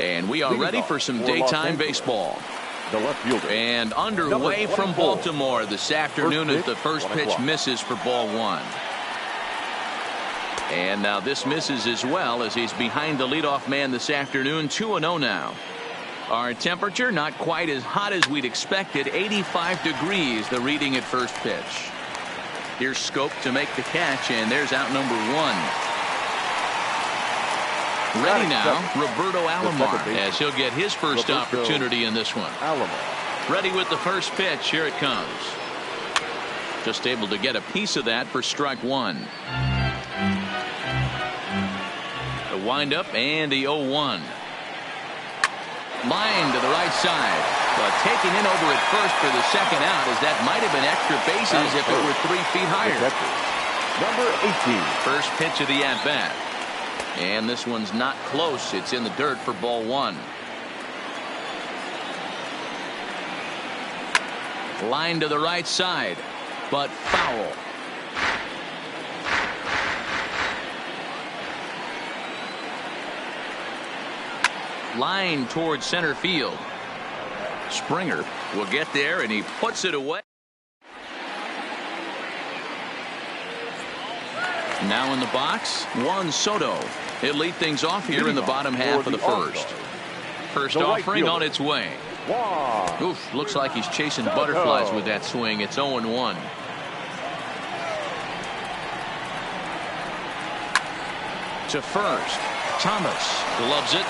And we are ready for some daytime baseball. The left fielder. And underway from Baltimore this afternoon as the first pitch misses for ball one. And now this misses as well as he's behind the leadoff man this afternoon. 2-0 now. Our temperature not quite as hot as we'd expected. 85 degrees the reading at first pitch. Here's Schoop to make the catch, and there's out number one. Ready now, Roberto Alomar, as he'll get his first opportunity in this one. Ready with the first pitch. Here it comes. Just able to get a piece of that for strike one. The windup and the 0-1. Line to the right side, but taken in over at first for the second out, as that might have been extra bases if it were 3 feet higher. Number 18. First pitch of the at-bat. And this one's not close. It's in the dirt for ball one. Line to the right side, but foul. Line towards center field. Springer will get there, and he puts it away. Now in the box, Juan Soto. He'll lead things off here in the bottom half of the first. First offering on its way. Oof, looks like he's chasing butterflies with that swing. It's 0-1. To first, Thomas gloves it,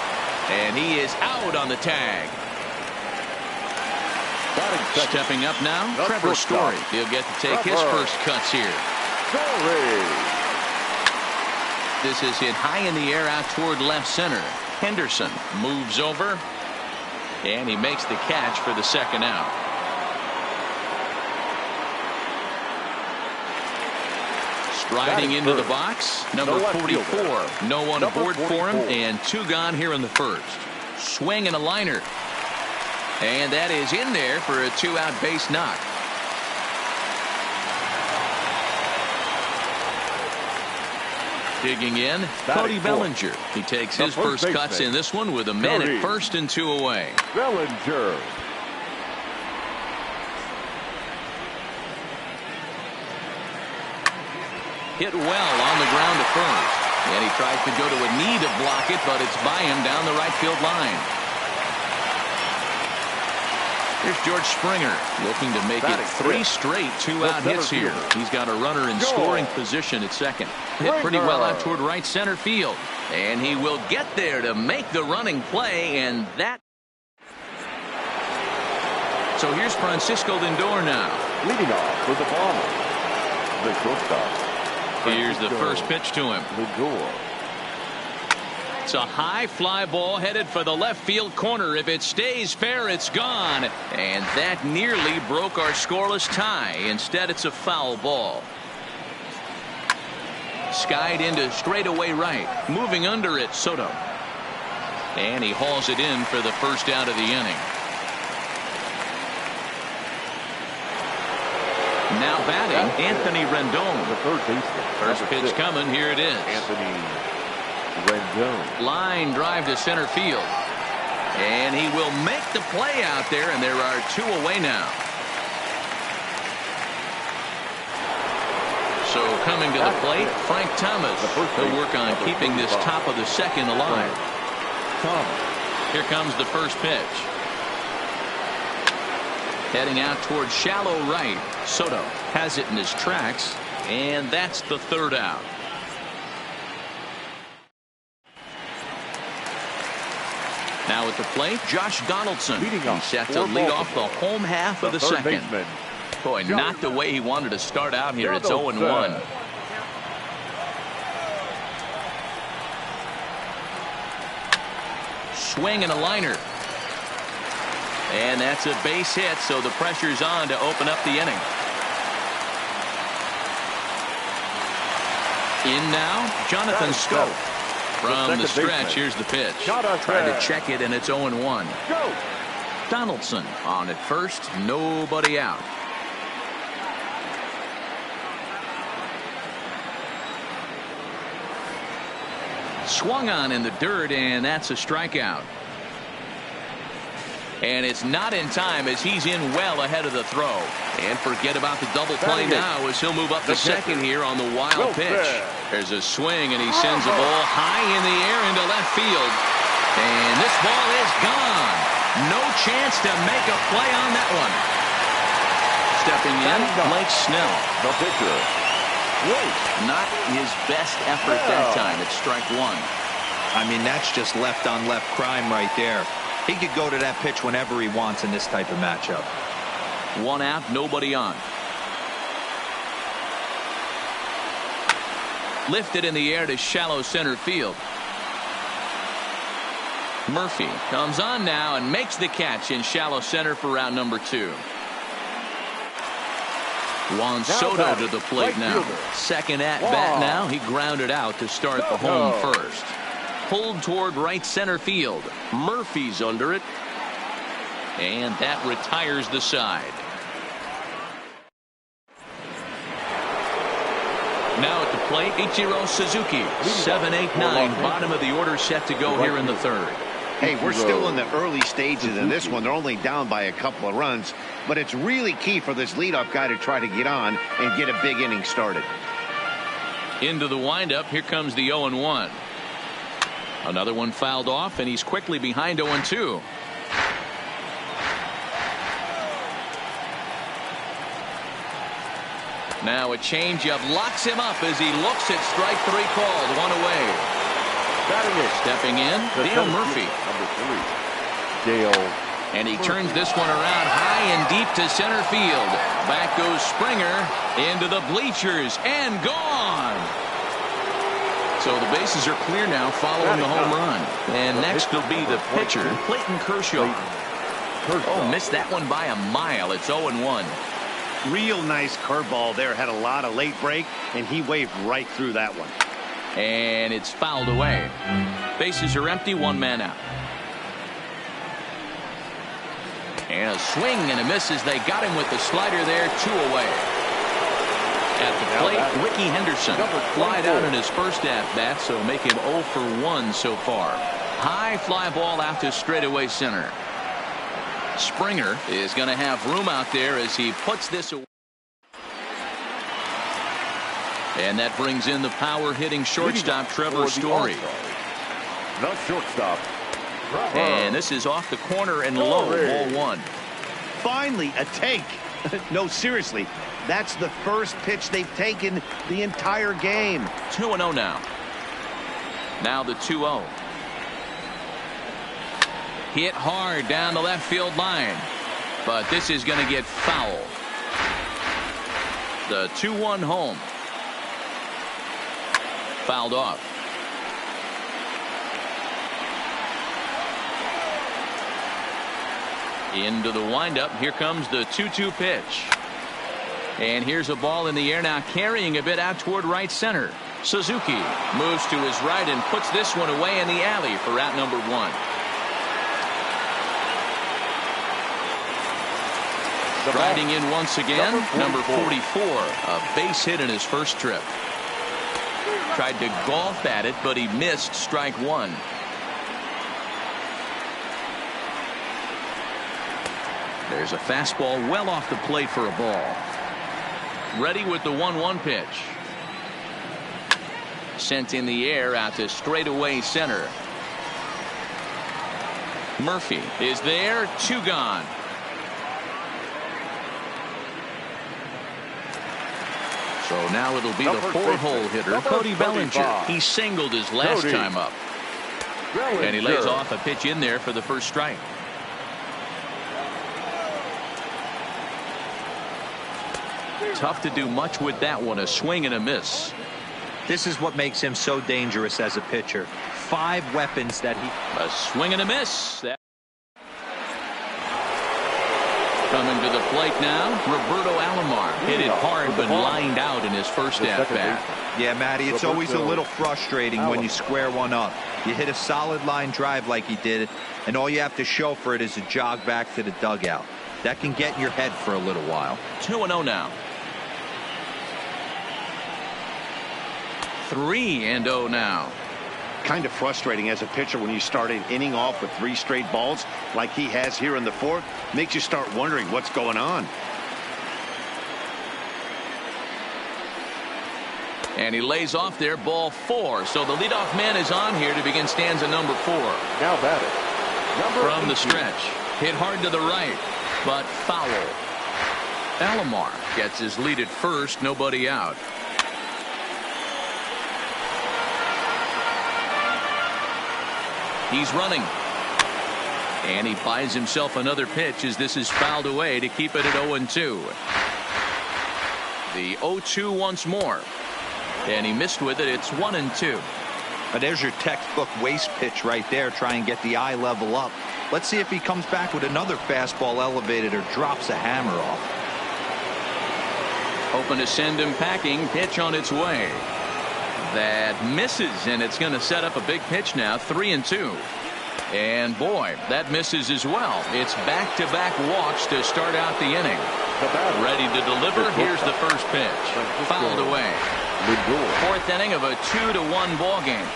and he is out on the tag. Stepping up now, Trevor Story. He'll get to take his first cuts here. This is hit high in the air out toward left center. Henderson moves over, and he makes the catch for the second out. Striding into the box, number 44. No one aboard for him, and 2 gone here in the first. Swing and a liner. And that is in there for a 2-out base knock. Digging in, Cody Bellinger. He takes his first cuts in this one with a man at first and 2 away. Bellinger. Hit well on the ground to first. And he tries to go to a knee to block it, but it's by him down the right field line. Here's George Springer looking to make it 3 straight 2-out hits here. He's got a runner in scoring position at second. Hit pretty well out toward right center field. And he will get there to make the running play, and that. So here's Francisco Lindor now. Leading off for the Bombers, the shortstop. Here's the first pitch to him. Lindor. It's a high fly ball headed for the left field corner. If it stays fair, it's gone. And that nearly broke our scoreless tie. Instead, it's a foul ball. Skied into straightaway right. Moving under it, Soto. And he hauls it in for the first out of the inning. Now batting, Anthony Rendon. The third baseman. First pitch coming. Here it is. Anthony Rendon. Line drive to center field. And he will make the play out there, and there are 2 away now. So coming to the plate, Frank Thomas. He'll work on keeping this top of the second alive. Here comes the first pitch. Heading out towards shallow right. Soto has it in his tracks, and that's the 3rd out. Now at the plate, Josh Donaldson. He's set to lead off the home half of the second. Boy, not the way he wanted to start out here. It's 0-1. Swing and a liner. And that's a base hit, so the pressure's on to open up the inning. In now, Jonathan Schoop. From the stretch, here's the pitch. Trying to check it, and it's 0-1. Donaldson on at first, nobody out. Swung on in the dirt, and that's a strikeout. And it's not in time as he's in well ahead of the throw. And forget about the double play now as he'll move up to second here on the wild pitch. There's a swing and he sends the ball high in the air into left field. And this ball is gone. No chance to make a play on that one. Stepping in, Blake Snell. The pitcher. Not his best effort that time. It's strike one. I mean, that's just left on left crime right there. He could go to that pitch whenever he wants in this type of matchup. One out, nobody on. Lifted in the air to shallow center field. Murphy comes on now and makes the catch in shallow center for round number 2. Juan Soto to the plate now. Second at bat now. He grounded out to start the home first. Pulled toward right center field. Murphy's under it. And that retires the side. Now at the plate, Ichiro Suzuki. 7-8-9. Bottom of the order set to go here in the third. Hey, we're still in the early stages of this one. They're only down by a couple of runs. But it's really key for this leadoff guy to try to get on and get a big inning started. Into the windup. Here comes the 0-1. Another one fouled off, and he's quickly behind 0-2. Now a changeup locks him up as he looks at strike 3 called. One away. Stepping in, Dale Murphy. Number 3. Dale. And he turns this one around high and deep to center field. Back goes Springer into the bleachers and gone. So the bases are clear now following the home run. And next will be the pitcher, Clayton Kershaw. Oh, missed that one by a mile. It's 0-1. Real nice curveball there. Had a lot of late break, and he waved right through that one. And it's fouled away. Bases are empty, one man out. And a swing and a miss as they got him with the slider there, 2 away. At the plate, Ricky Henderson flied out in his first at-bat, so make him 0 for 1 so far. High fly ball out to straightaway center. Springer is going to have room out there as he puts this away. And that brings in the power-hitting shortstop, Trevor Story. The shortstop. And this is off the corner and low, ball 1. Finally, a take. No, seriously. That's the first pitch they've taken the entire game. 2-0 now. Now the 2-0. Hit hard down the left field line. But this is going to get foul. The 2-1 home. Fouled off. Into the windup. Here comes the 2-2 pitch. And here's a ball in the air now, carrying a bit out toward right center. Suzuki moves to his right and puts this one away in the alley for out number 1. Riding in once again, number 44, a base hit in his first trip. Tried to golf at it, but he missed strike 1. There's a fastball well off the plate for a ball. Ready with the 1-1 pitch. Sent in the air out to straightaway center. Murphy is there, 2 gone. So now it'll be the 4-hole hitter, Cody Bellinger. He singled his last time up. And he lays off a pitch in there for the first strike. Tough to do much with that one. A swing and a miss. This is what makes him so dangerous as a pitcher. 5 weapons that he... A swing and a miss. Coming to the plate now, Roberto Alomar. Hit it hard but lined out in his first at-bat. Yeah, Matty, it's always a little frustrating when you square one up. You hit a solid line drive like he did, and all you have to show for it is a jog back to the dugout. That can get in your head for a little while. 2-0 now. 3-0 now. Kind of frustrating as a pitcher when you start an inning off with 3 straight balls like he has here in the 4th. Makes you start wondering what's going on. And he lays off there, ball 4. So the leadoff man is on here to begin stanza number 4. Now batting, number From the 18. stretch, hit hard to the right, but foul. Alomar gets his lead at first, nobody out. He's running. And he buys himself another pitch as this is fouled away to keep it at 0-2. The 0-2 once more. And he missed with it. It's 1-2. There's your textbook waste pitch right there. Try and get the eye level up. Let's see if he comes back with another fastball elevated or drops a hammer off. Hoping to send him packing. Pitch on its way. That misses, and it's going to set up a big pitch now. 3-2. And boy, that misses as well. It's back-to-back walks to start out the inning. Ready to deliver. Here's the first pitch. Fouled away. 4th inning of a 2-1 ball game.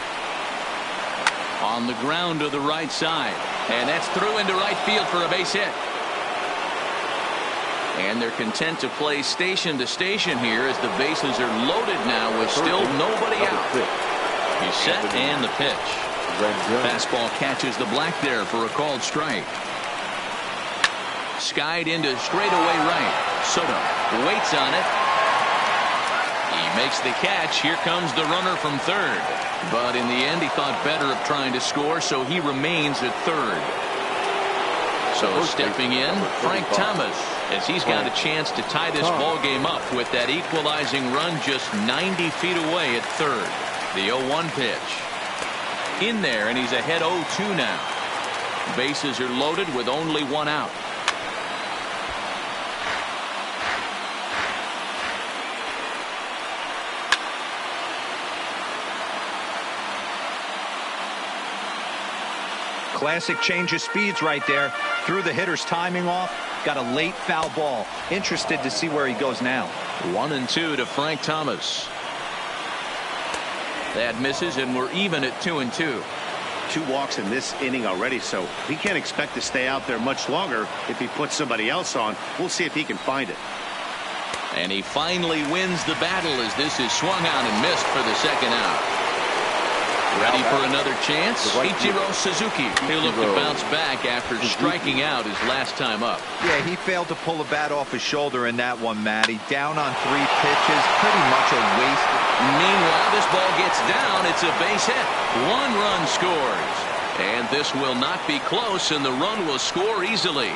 On the ground to the right side, and that's through into right field for a base hit. And they're content to play station to station here as the bases are loaded now with still nobody out. He's set and the pitch. Fastball catches the black there for a called strike. Skied into straightaway right. Soto waits on it. He makes the catch. Here comes the runner from third. But in the end, he thought better of trying to score, so he remains at third. So stepping in, Frank Thomas, as he's got a chance to tie this ball game up with that equalizing run just 90 feet away at third. The 0-1 pitch. In there, and he's ahead 0-2 now. Bases are loaded with only 1 out. Classic change of speeds right there. Threw the hitter's timing off. Got a late foul ball. Interested to see where he goes now. 1-2 to Frank Thomas. That misses, and we're even at 2-2. 2 walks in this inning already, so he can't expect to stay out there much longer if he puts somebody else on. We'll see if he can find it. And he finally wins the battle as this is swung on and missed for the second out. Ready for another chance? Ichiro Suzuki. He'll look to bounce back after striking out his last time up. Yeah, he failed to pull the bat off his shoulder in that one, Matty. Down on 3 pitches. Pretty much a waste. Meanwhile, this ball gets down. It's a base hit. 1 run scores. And this will not be close, and the run will score easily.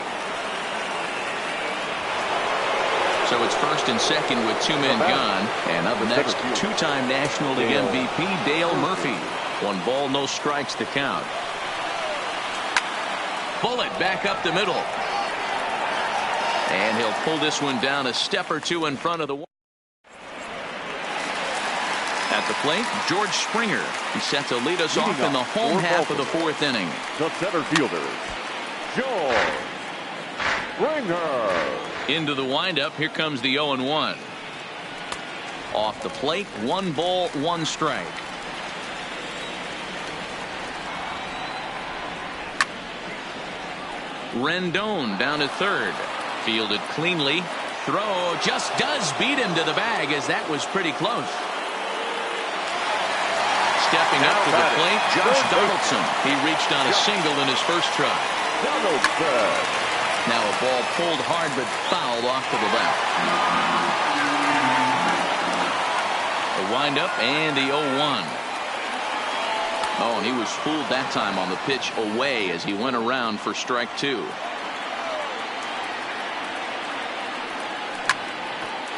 So it's first and second with 2 men gone. And up next, 2-time National League MVP Dale Murphy. 1 ball, no strikes to count. Bullet back up the middle. And he'll pull this one down a step or 2 in front of the wall. At the plate, George Springer. He's set to lead us off in the home half of the 4th inning. The center fielder, George Springer. Into the windup. Here comes the 0-1. Off the plate, 1 ball, 1 strike. Rendon down to third. Fielded cleanly. Throw just does beat him to the bag, as that was pretty close. Stepping up to the plate, Josh Donaldson. He reached on a single in his first try. Now a ball pulled hard but fouled off to the left. The windup and the 0-1. Oh, and he was fooled that time on the pitch away as he went around for strike 2.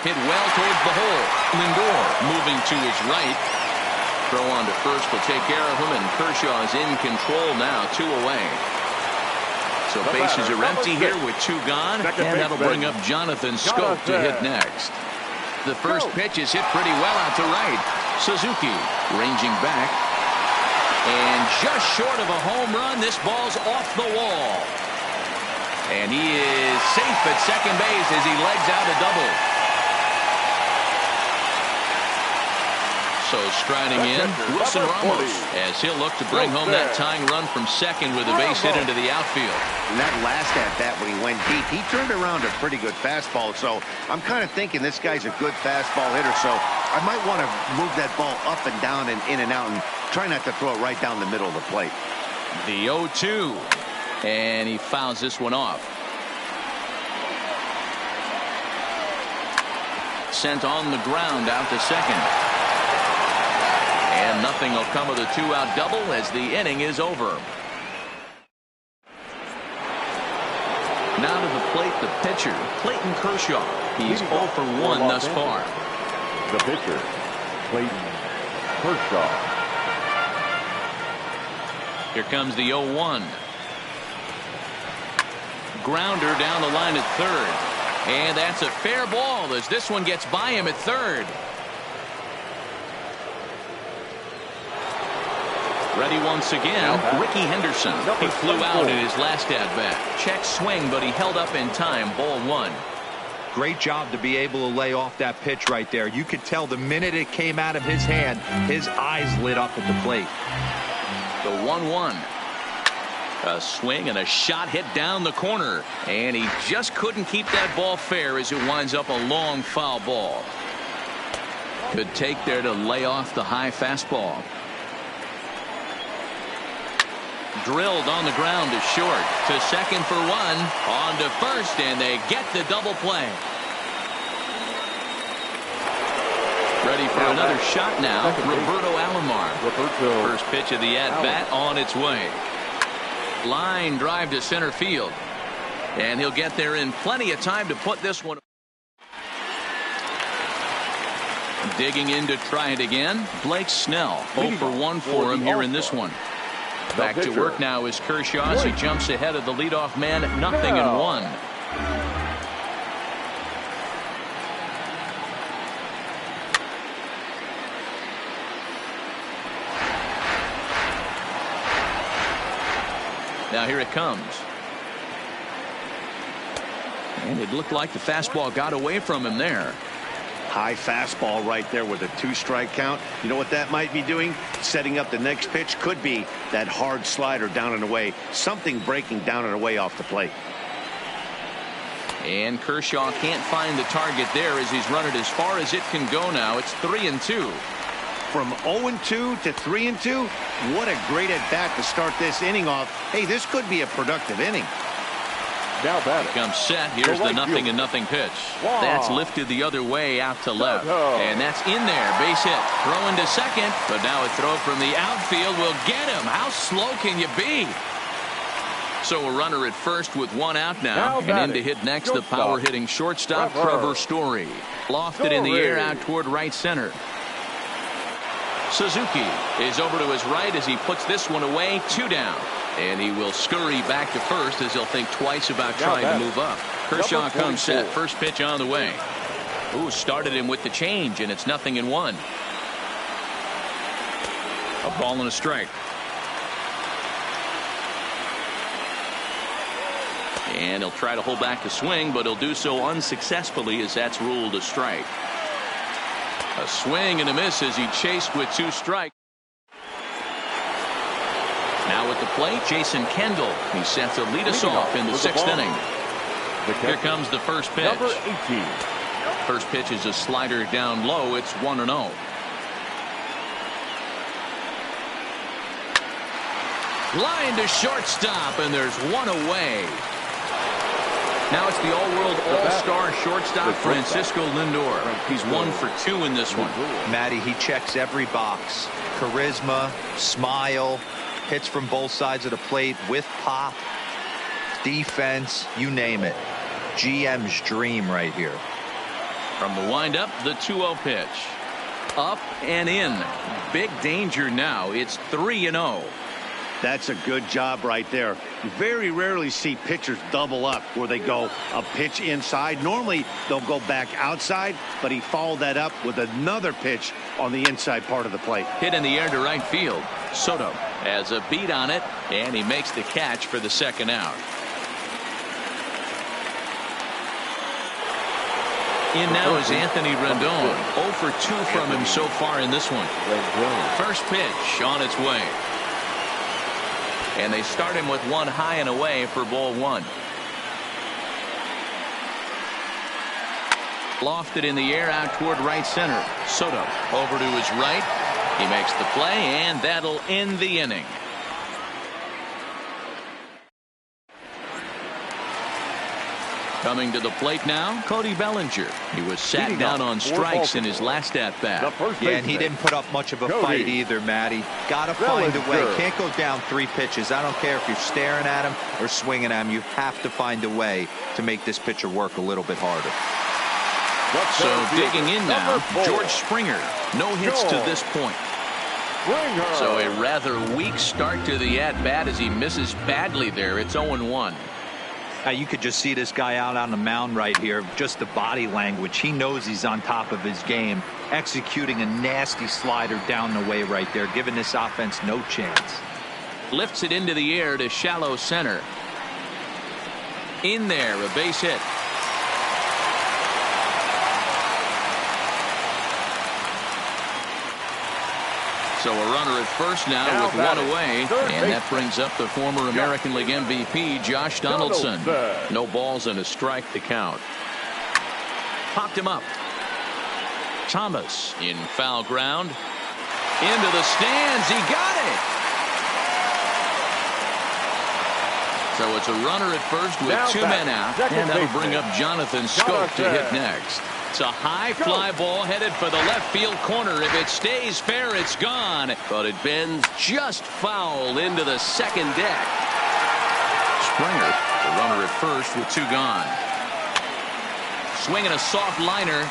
Hit well towards the hole. Lindor moving to his right. Throw on to first will take care of him, and Kershaw is in control now, 2 away. So bases are empty here with 2 gone, and that'll bring up Jonathan Schoop to hit next. The first pitch is hit pretty well out to right. Suzuki ranging back. And just short of a home run, this ball's off the wall. And he is safe at second base as he legs out a double. So striding in, Wilson Ramos, as he'll look to bring home that tying run from second with a base hit into the outfield. And that last at-bat when he went deep, he turned around a pretty good fastball. So I'm kind of thinking this guy's a good fastball hitter. So I might want to move that ball up and down and in and out and try not to throw it right down the middle of the plate. The 0-2. And he fouls this one off. Sent on the ground out to second. And nothing will come of the two-out double as the inning is over. Now to the plate, the pitcher, Clayton Kershaw. He's 0 for 1 thus far. The pitcher, Clayton Kershaw. Here comes the 0-1. Grounder down the line at third. And that's a fair ball as this one gets by him at third. Ready once again, Ricky Henderson. He flew out in his last at-bat. Check swing, but he held up in time. Ball 1. Great job to be able to lay off that pitch right there. You could tell the minute it came out of his hand, his eyes lit up at the plate. The 1-1. A swing and a shot hit down the corner. And he just couldn't keep that ball fair as it winds up a long foul ball. Good take there to lay off the high fastball. Drilled on the ground to short. To second for 1. On to first, and they get the double play. Ready for another shot now. Roberto Alomar. First pitch of the at-bat on its way. Line drive to center field. And he'll get there in plenty of time to put this one. Digging in to try it again. Blake Snell. 0 for 1 for him here in this one. Back to work now is Kershaw as he jumps ahead of the leadoff man. 0-1. Now here it comes. And it looked like the fastball got away from him there. High fastball right there with a 2-strike count. You know what that might be doing? Setting up the next pitch. Could be that hard slider down and away. Something breaking down and away off the plate. And Kershaw can't find the target there as he's run it as far as it can go now. It's 3-2. From 0-2 to 3-2. What a great at bat to start this inning off. Hey, this could be a productive inning. Now batting. Comes set. Here's the 0-0 pitch. That's lifted the other way out to left. And that's in there. Base hit. Throwing to second. But now a throw from the outfield will get him. How slow can you be? So a runner at first with 1 out now. And in to hit next, the power hitting shortstop, Trevor Story. Lofted in the air out toward right center. Suzuki is over to his right as he puts this one away. 2 down. And he will scurry back to first as he'll think twice about trying to move up. Kershaw comes set. First pitch on the way. Ooh, started him with the change, and it's 0-1. A ball and a strike. And he'll try to hold back the swing, but he'll do so unsuccessfully as that's ruled a strike. A swing and a miss as he chased with 2 strikes. Now at the plate, Jason Kendall. He's set to lead us off in the 6th inning. Here comes the first pitch. Number 18. First pitch is a slider down low. It's 1-0. Line to shortstop, and there's 1 away. Now it's the all-world all-star shortstop Francisco Lindor. He's 1 for 2 in this one. Matty, he checks every box. Charisma, smile, hits from both sides of the plate with pop, defense, you name it. GM's dream right here. From the windup, the 2-0 pitch. Up and in. Big danger now. It's 3-0. That's a good job right there. You very rarely see pitchers double up where they go a pitch inside. Normally they'll go back outside, but he followed that up with another pitch on the inside part of the plate. Hit in the air to right field. Soto has a beat on it, and he makes the catch for the 2nd out. In now is Anthony Rendon. 0 for 2 from him so far in this one. First pitch on its way. And they start him with one high and away for ball one. Lofted in the air out toward right center. Soto over to his right. He makes the play, and that'll end the inning. Coming to the plate now, Cody Bellinger. He was sat down on strikes in his last at-bat. Yeah, and he didn't put up much of a fight either, Matty. Got to find a way. Can't go down 3 pitches. I don't care if you're staring at him or swinging at him. You have to find a way to make this pitcher work a little bit harder. So digging in now, George Springer. No hits to this point. So a rather weak start to the at-bat as he misses badly there. It's 0-1. You could just see this guy out on the mound right here. Just the body language. He knows he's on top of his game. Executing a nasty slider down the way right there. Giving this offense no chance. Lifts it into the air to shallow center. In there, a base hit. So a runner at first now with one away, and that brings up the former American League MVP Josh Donaldson. No balls and a strike to count. Popped him up. Thomas in foul ground. Into the stands. He got it. So it's a runner at first with 2 men out, and that'll bring up Jonathan Schoop to hit next. It's a high fly ball headed for the left field corner. If it stays fair, it's gone. But it bends just foul into the second deck. Springer, the runner at first with 2 gone. Swinging a soft liner.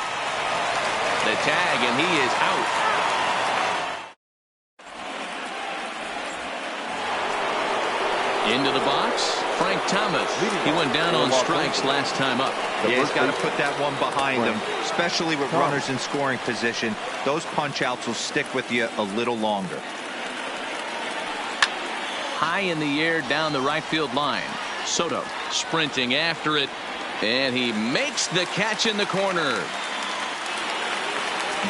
The tag, and he is out. Into the box, Frank Thomas. He went down on strikes last time up. Yeah, he's got to put that one behind him, especially with runners in scoring position. Those punch outs will stick with you a little longer. High in the air down the right field line. Soto sprinting after it, and he makes the catch in the corner.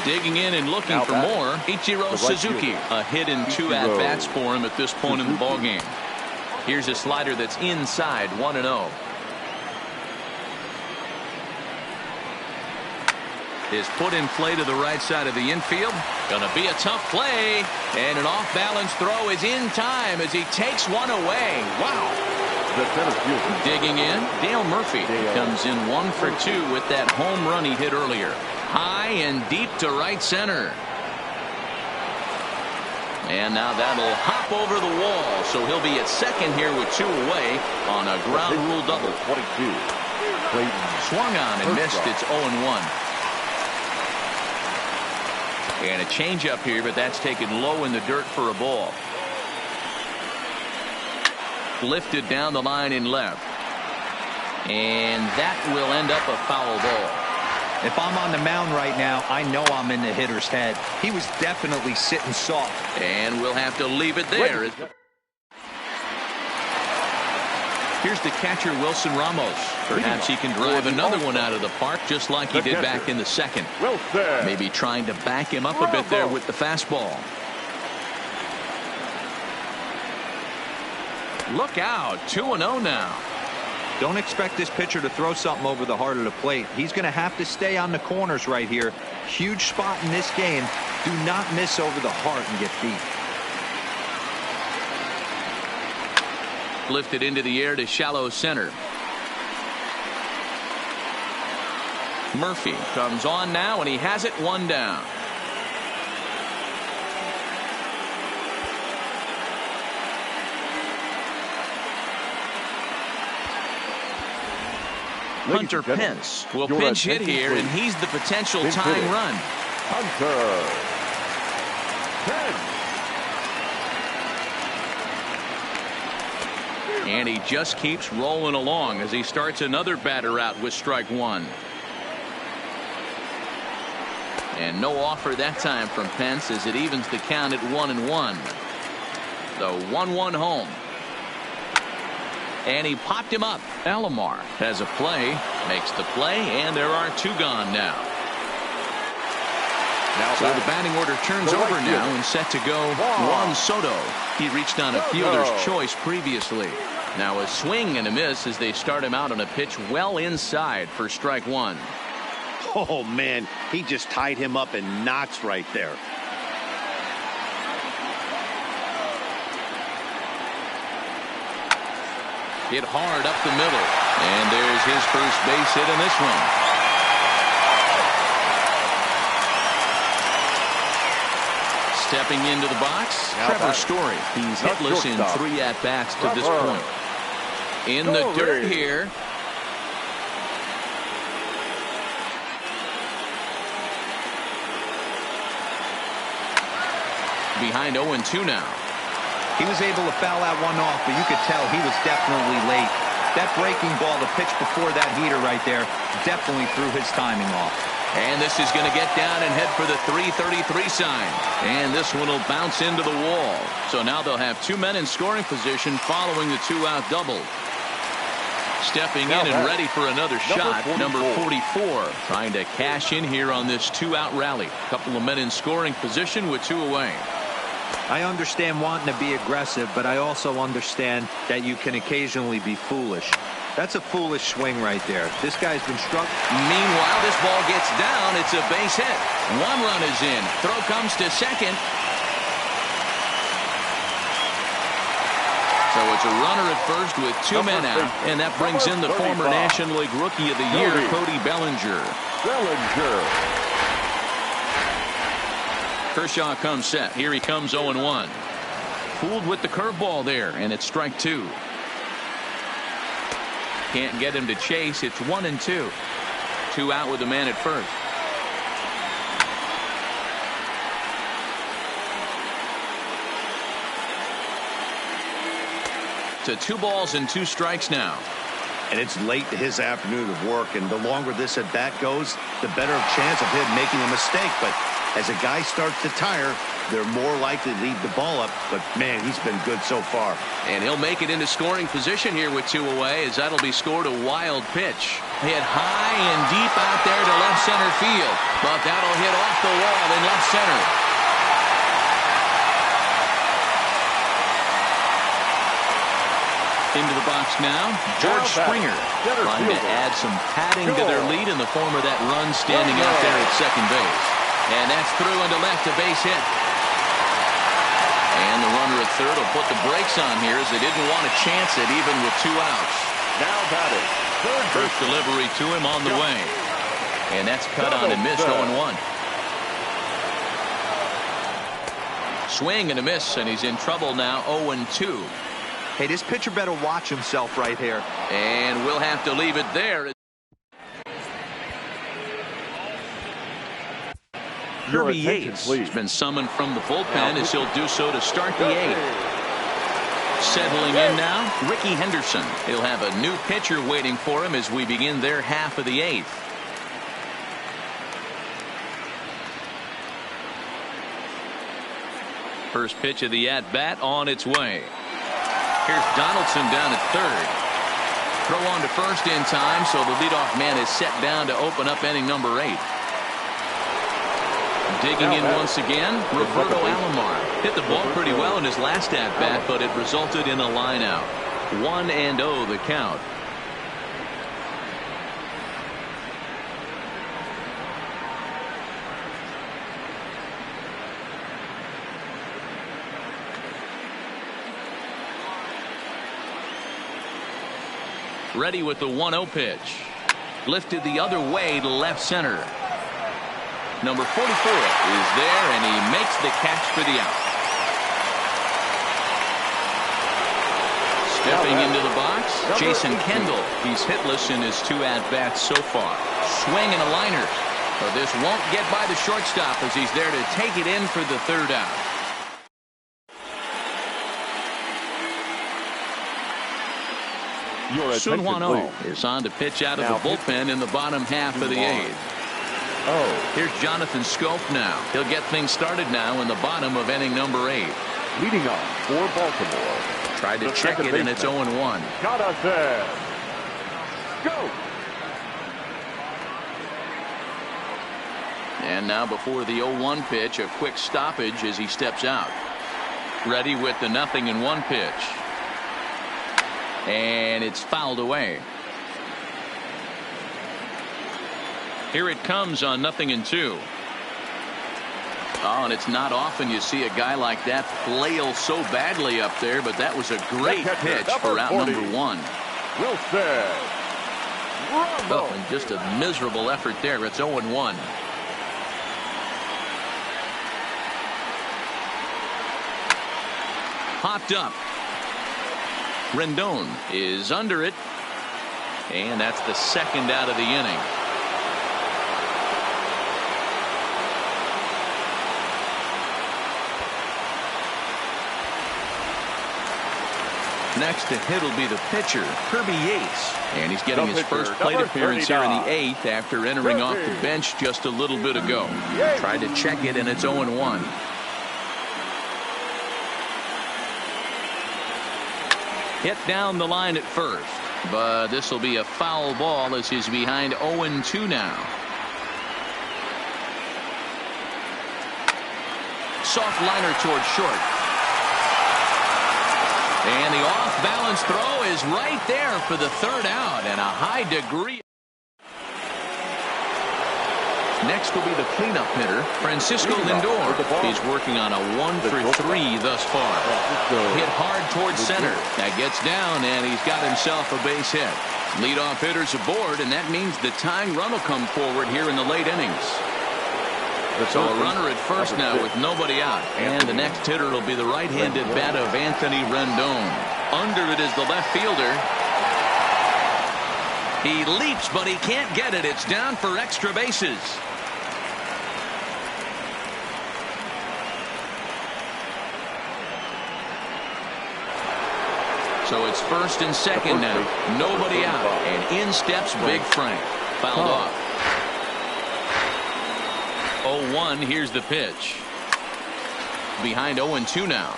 Digging in and looking for more, Ichiro Suzuki. A hit in 2 at-bats for him at this point in the ballgame. Here's a slider that's inside, 1-0. Is put in play to the right side of the infield. Gonna be a tough play, and an off-balance throw is in time as he takes one away. Wow. Digging in, Dale Murphy comes in 1 for 2 with that home run he hit earlier. High and deep to right center. And now that'll hop over the wall, so he'll be at second here with 2 away on a ground rule double. 22. Swung on and missed. It's 0-1. And a changeup here, but that's taken low in the dirt for a ball. Lifted down the line in left. And that will end up a foul ball. If I'm on the mound right now, I know I'm in the hitter's head. He was definitely sitting soft. And we'll have to leave it there. Here's the catcher, Wilson Ramos. Perhaps he can drive another one out of the park just like he did back in the second. Maybe trying to back him up a bit there with the fastball. Look out, 2-0 now. Don't expect this pitcher to throw something over the heart of the plate. He's going to have to stay on the corners right here. Huge spot in this game. Do not miss over the heart and get beat. Lifted into the air to shallow center. Murphy comes on now, and he has it 1 down. Hunter Pence will pinch hit here, and he's the potential tying run. Hunter Pence. And he just keeps rolling along as he starts another batter out with strike 1. And no offer that time from Pence as it evens the count at 1-1. The 1-1 home. And he popped him up. Alomar has a play, makes the play, and there are 2 gone now. So the batting order turns over now and set to go Juan Soto. He reached on a fielder's choice previously. Now a swing and a miss as they start him out on a pitch well inside for strike 1. Oh, man, he just tied him up in knots right there. Hit hard up the middle. And there's his first base hit in this one. Stepping into the box, Trevor Story. He's hitless in 3 at-bats to this point. In the dirt here. Behind 0-2 now. He was able to foul that one off, but you could tell he was definitely late. That breaking ball, the pitch before that heater right there, definitely threw his timing off. And this is going to get down and head for the 333 sign. And this one will bounce into the wall. So now they'll have 2 men in scoring position following the 2-out double. Stepping in and ready for another shot, number 44, trying to cash in here on this 2-out rally. Couple of men in scoring position with 2 away. I understand wanting to be aggressive, but I also understand that you can occasionally be foolish. That's a foolish swing right there. This guy's been struck. Meanwhile, this ball gets down. It's a base hit. 1 run is in. Throw comes to second. So it's a runner at first with 2 men out, and that brings in the former National League Rookie of the Year, Cody Bellinger. Kershaw comes set. Here he comes 0-1. Fooled with the curveball there, and it's strike 2. Can't get him to chase. It's 1-2. 2 out with the man at first. To 2 balls and 2 strikes now. And it's late to his afternoon of work, and the longer this at bat goes, the better chance of him making a mistake. But as a guy starts to tire, they're more likely to leave the ball up. But man, he's been good so far. And he'll make it into scoring position here with 2 away, as that'll be scored a wild pitch. Hit high and deep out there to left center field, but that'll hit off the wall in left center. Into the box now, George Springer, trying to add some padding to their lead in the form of that run standing out there at second base. And that's through into left, a base hit. And the runner at third will put the brakes on here, as they didn't want to chance it even with 2 outs. Now batting, First delivery to him on the way. And that's cut on and missed 0-1. Swing and a miss, and he's in trouble now, 0-2. Hey, this pitcher better watch himself right here. And we'll have to leave it there. Kirby Yates has been summoned from the bullpen, as he'll do so to start the 8th. Settling in now, Ricky Henderson. He'll have a new pitcher waiting for him as we begin their half of the 8th. First pitch of the at-bat on its way. Here's Donaldson down at third. Throw on to first in time, so the leadoff man is set down to open up inning number 8. Digging in once again, Roberto Alomar. Hit the ball pretty well in his last at-bat, but it resulted in a line out. 1-0 the count. Ready with the 1-0 pitch. Lifted the other way to left center. Number 44 is there, and he makes the catch for the out. Stepping into the box, Jason Kendall. He's hitless in his 2 at-bats so far. Swing and a liner. But this won't get by the shortstop, as he's there to take it in for the 3rd out. Sun Hwan-Oh is on to pitch out of the bullpen in the bottom half of the 8th. Here's Jonathan Schoop now. He'll get things started now in the bottom of inning number 8. Leading off for Baltimore. Tried to check it, and it's 0-1. Jonathan. Go. And now before the 0-1 pitch, a quick stoppage as he steps out. Ready with the 0-1 pitch. And it's fouled away. Here it comes on 0-2. Oh, and it's not often you see a guy like that flail so badly up there, but that was a great pitch for out number 1. Wilson. Oh, and just a miserable effort there. It's 0-1. Popped up. Rendon is under it. And that's the second out of the inning. Next to hit will be the pitcher, Kirby Yates. And he's getting his first plate appearance here in the 8th after entering off the bench just a little bit ago. Tried to check it, and it's 0-1. Hit down the line at first, but this will be a foul ball as he's behind 0-2 now. Soft liner towards short. And the off-balance throw is right there for the third out, and a high degree. Next will be the cleanup hitter, Francisco Lindor. He's working on a 1-for-3 thus far. Hit hard towards center. That gets down, and he's got himself a base hit. Leadoff hitter's aboard, and that means the tying run will come forward here in the late innings. So a runner at first now with nobody out. And the next hitter will be the right-handed bat of Anthony Rendon. Under it is the left fielder. He leaps, but he can't get it. It's down for extra bases. So it's first and second now. Nobody out. And in steps Big Frank. Fouled off. 0-1. Here's the pitch. Behind 0-2 now.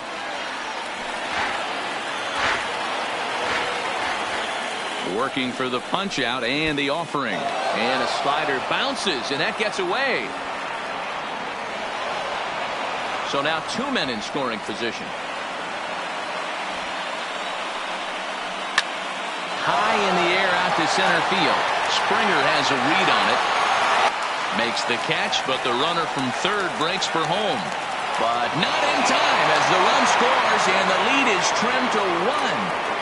Working for the punch out and the offering. And a slider bounces, and that gets away. So now 2 men in scoring position. High in the air out to center field. Springer has a read on it. Makes the catch, but the runner from third breaks for home. But not in time as the run scores, and the lead is trimmed to 1.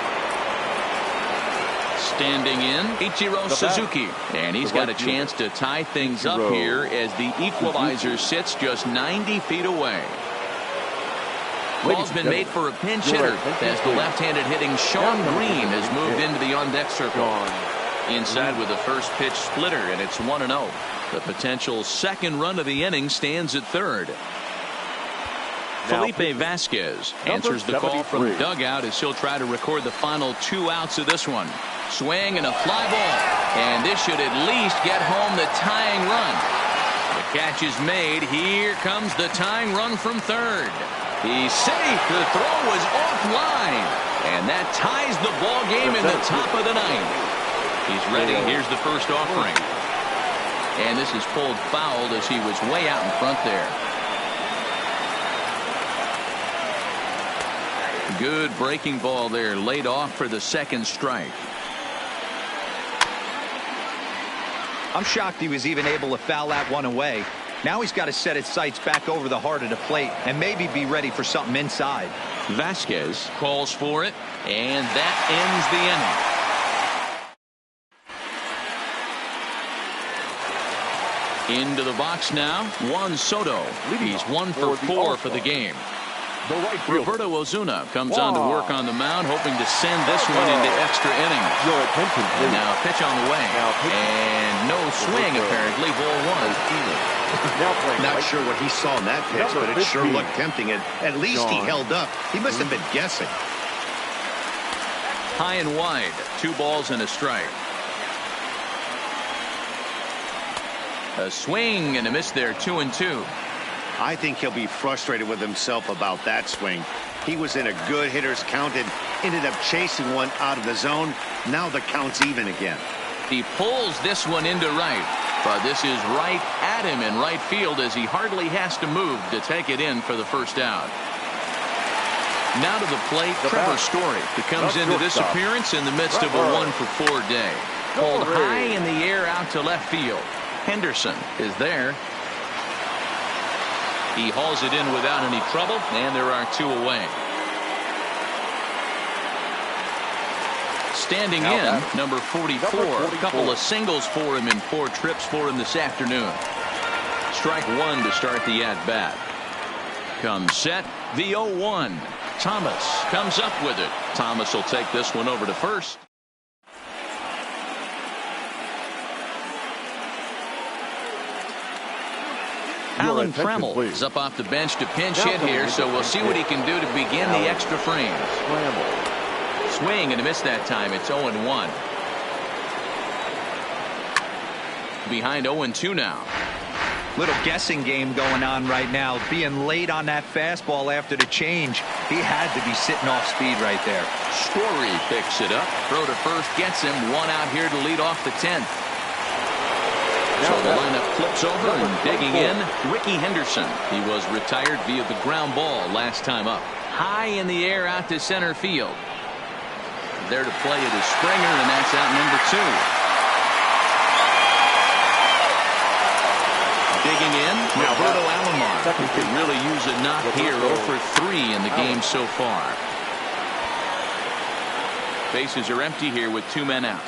Standing in, Ichiro Suzuki. And he's got a chance to tie things up here as the equalizer sits just 90 feet away. Ball's been made for a pinch hitter as the left-handed hitting Sean Green has moved into the on-deck circle. Inside with the first pitch splitter, and it's 1-0. The potential second run of the inning stands at third. Felipe Vasquez answers the call from the dugout as he'll try to record the final 2 outs of this one. Swing and a fly ball. And this should at least get home the tying run. The catch is made. Here comes the tying run from third. He's safe. The throw was offline. And that ties the ball game in the top of the 9th. He's ready. Here's the first offering. And this is pulled fouled as he was way out in front there. Good breaking ball there, laid off for the second strike. I'm shocked he was even able to foul that one away. Now he's got to set his sights back over the heart of the plate and maybe be ready for something inside. Vasquez calls for it, and that ends the inning. Into the box now, Juan Soto. He's 1 for 4 for the game. Roberto Ozuna comes on to work on the mound, hoping to send this one into extra innings. And now pitch on the way. And no swing, apparently, ball 1. Not sure what he saw in that pitch, but it sure looked tempting. And at least he held up. He must have been guessing. High and wide, 2 balls and a strike. A swing and a miss there, 2-2. I think he'll be frustrated with himself about that swing. He was in a good hitter's count and ended up chasing one out of the zone. Now the count's even again. He pulls this one into right, but this is right at him in right field as he hardly has to move to take it in for the first out. Now to the plate, Trevor Story, who comes into this appearance in the midst of a 1-for-4 day. Pulled high in the air out to left field. Henderson is there. He hauls it in without any trouble, and there are 2 away. Standing in, number 44. A couple of singles for him and 4 trips for him this afternoon. Strike 1 to start the at-bat. Comes set, the 0-1. Thomas comes up with it. Thomas will take this one over to first. Alan Trammell is up off the bench to pinch hit here, so we'll see what he can do to begin the extra frames. Swing and a miss that time. It's 0-1. Behind 0-2 now. Little guessing game going on right now. Being late on that fastball after the change. He had to be sitting off speed right there. Story picks it up. Throw to first gets him. 1 out here to lead off the 10th. So the lineup flips over and digging in, Ricky Henderson. He was retired via the ground ball last time up. High in the air out to center field. There to play it is Springer, and that's out number 2. Digging in, Roberto Alomar. He could really use a knock here. 0 for 3 in the game so far. Bases are empty here with 2 men out.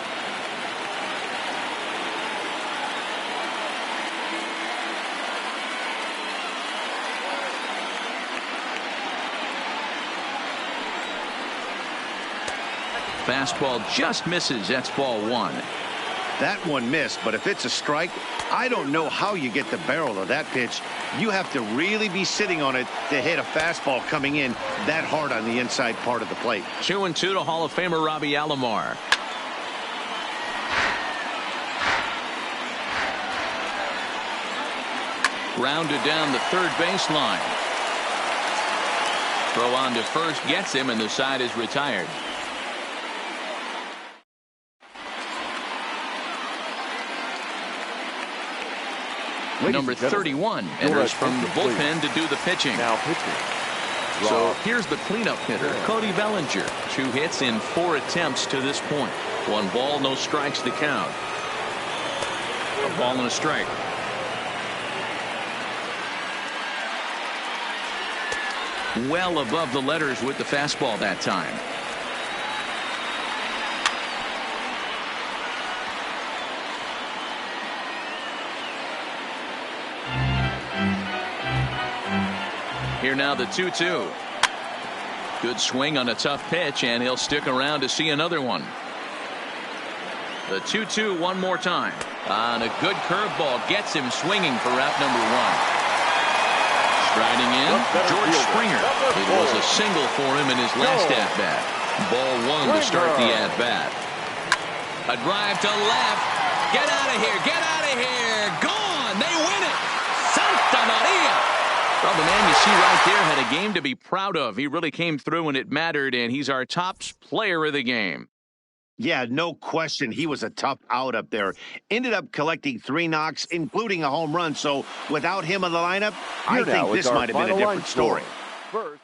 Fastball just misses. That's ball 1. That one missed, but if it's a strike, I don't know how you get the barrel of that pitch. You have to really be sitting on it to hit a fastball coming in that hard on the inside part of the plate. 2-2 to Hall of Famer Robbie Alomar. Grounded down the third baseline. Throw on to first gets him, and the side is retired. Number 31 enters from the bullpen to do the pitching. Now pitching. So here's the cleanup hitter, Cody Bellinger. 2 hits in 4 attempts to this point. 1 ball, no strikes to count. A ball and a strike. Well above the letters with the fastball that time. Here now the 2-2. Good swing on a tough pitch, and he'll stick around to see another one. The 2-2 one more time. On a good curveball gets him swinging for route number 1. Striding in, George Springer. It was a single for him in his last at-bat. Ball 1 to start the at-bat. A drive to left. Get out of here. Get out of here. Gone. They win it. Santa Maria. Well, the man you see right there had a game to be proud of. He really came through when it mattered, and he's our top player of the game. Yeah, no question. He was a tough out up there. Ended up collecting 3 knocks, including a home run. So without him in the lineup, I think this might have been a different story. First.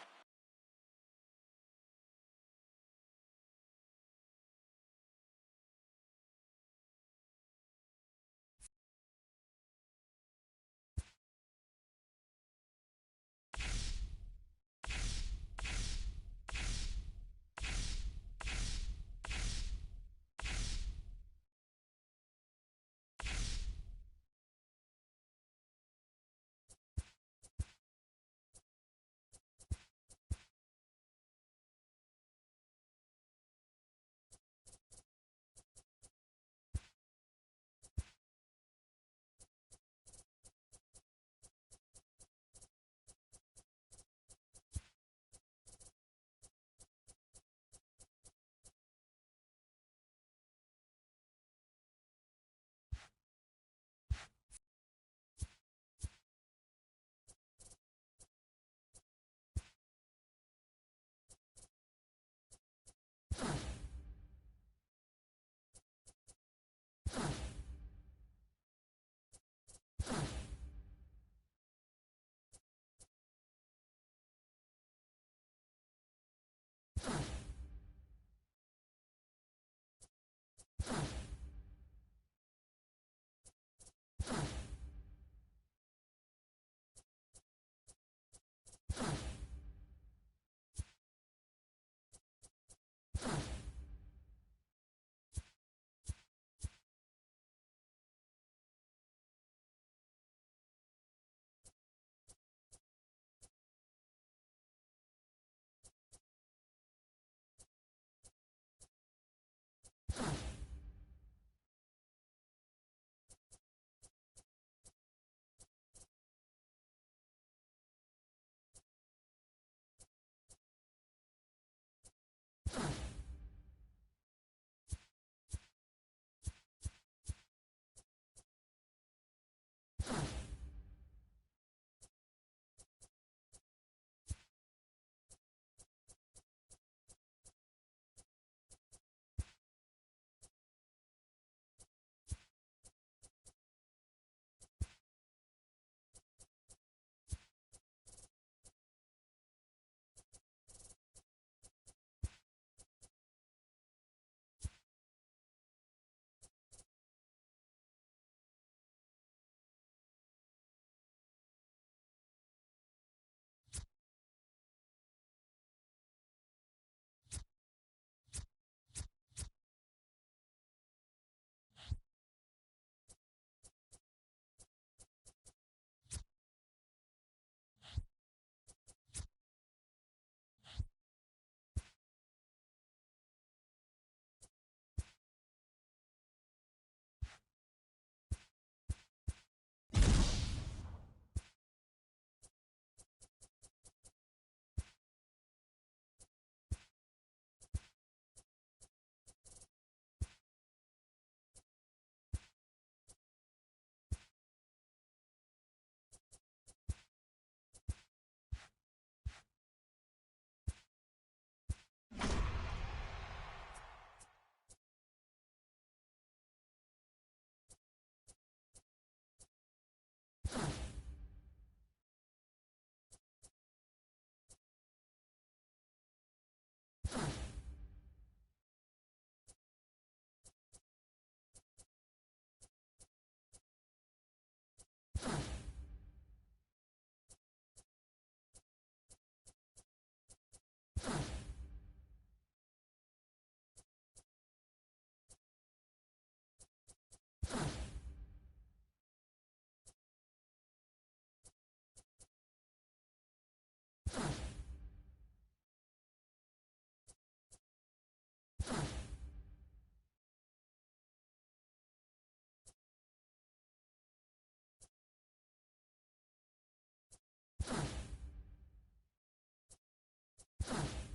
you